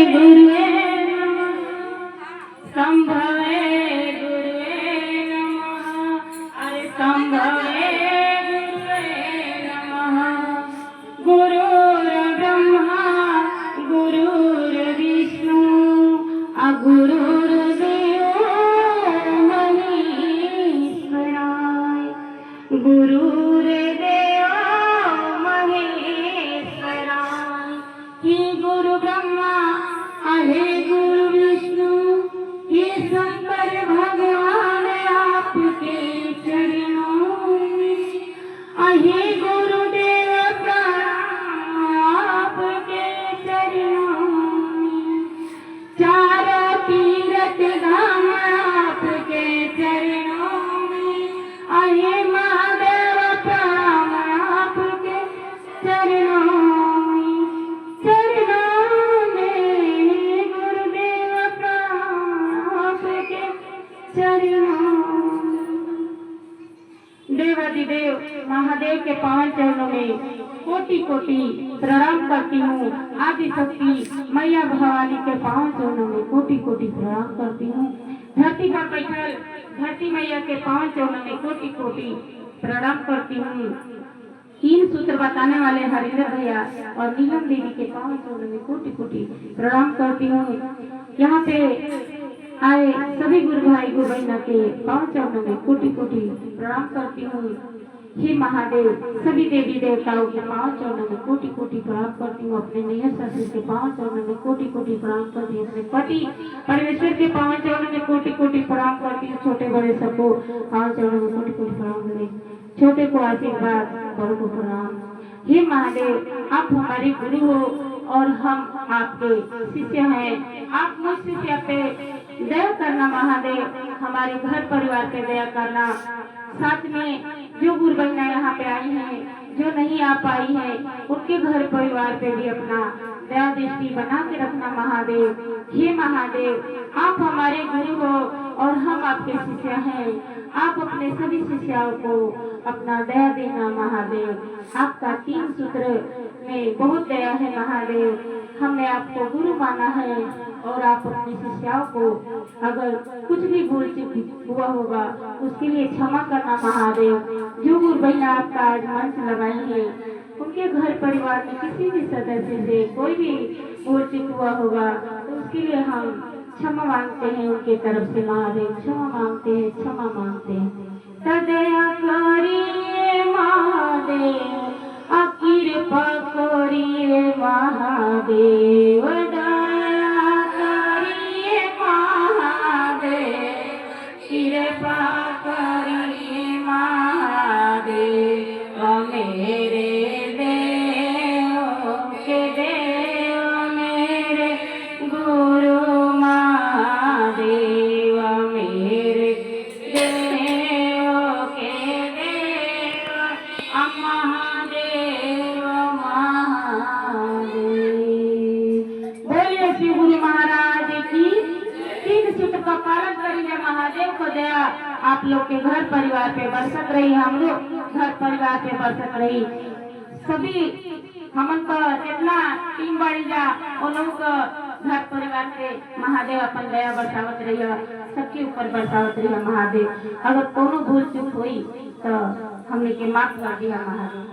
गुरुवे नमः संभवे गुरुवे नमः अरे संभवे गुरुवे नमः गुरुर्ब्रह्मा गुरुर्विष्णु गुरुर्देवो महेश्वराय गुरुर्देवो महेश्वराय हे गुरु ब्रह्मा हे गुरु विष्णु हे शंकर भगवान आपके चरणों में हे गुरुदेव प्रणाम आपके चरणों में चारों तीर्थ धाम आपके चरणों में हे महादेव प्रणाम आपके चरणों में गुरुदेव प्रणाम आपके चरणों में। देवादिदेव महादेव के पावन चरणों में कोटि कोटि प्रणाम करती हूँ। आदि शक्ति मैया भवानी के पावन चरणों में कोटि कोटि प्रणाम करती हूँ। धरती पर बैठल धरती मैया के पावन चरणों में कोटि कोटि प्रणाम करती हूँ। 3 सूत्र बताने वाले हरिंदर भैया और नीलम देवी के पावन चरणों में कोटि कोटि प्रणाम करती हूँ। यहाँ पे आए सभी गुरु भाई गुरु बहना के पावन चरणों में कोटि कोटि प्रणाम करती हूँ। हे महादेव सभी देवी देवताओं के पावन चरणों में कोटि कोटि प्रणाम करती हूँ। अपने नैहर ससुर के पावन चरणों में कोटि कोटि प्रणाम करती हूँ। अपने पति परमेश्वर के पावन चरणों में कोटि कोटि प्रणाम करती हूँ। छोटे बड़े सबको पावन चरणों में कोटि कोटि प्रणाम करें। छोटे को आशीर्वाद बड़ों को प्रणाम। हे महादेव आप हमारे गुरु हो और हम आपके शिष्य हैं। आप मुझ शिष्य पे दया करना महादेव। हमारे घर परिवार पे दया करना। साथ में जो गुरु बहना यहाँ पे आई हैं जो नहीं आ पाई है उनके घर परिवार पे भी अपना दया दृष्टि बना के रखना महादेव। हे महादेव आप हमारे गुरु हो और हम आपके शिष्य हैं। आप अपने सभी शिष्यों को अपना दया देना महादेव। आपका 3 सूत्र में बहुत दया है महादेव। हमने आपको गुरु माना है और आप अपने शिष्यों को अगर कुछ भी भूल चूक हुआ होगा उसके लिए क्षमा करना महादेव। जो गुरु बहना आपका आज मंच लगाई है उनके घर परिवार में किसी भी सदस्य से कोई भी भूल चूक हुआ होगा तो उसके लिए हम क्षमा मांगते हैं उनके तरफ से महादेव। क्षमा मांगते हैं क्षमा मांगते हैं। दया करिए महादेव कृपा करिए महादेव। दया करिए महादेव कृपा करिए महादेव। मेरे देव के देव मेरे गुरु महादेव। मेरे देव के देव महादेव महादेव। बोलिए श्री गुरु महाराज की। 3 सूत्र का पालन करिए। महादेव को दया आप लोग के घर परिवार पे बरसत रही। हम लोग घर परिवार पे बरसत रही। सभी हमन का जितना टीम बाड़ी जा उन लोग घर परिवार पे महादेव अपन दया बरसावत रही है। सबके ऊपर बरसावत रही है महादेव। अगर कोनो भूल चूक हुई तो हमने के माफ कर दिया महादेव।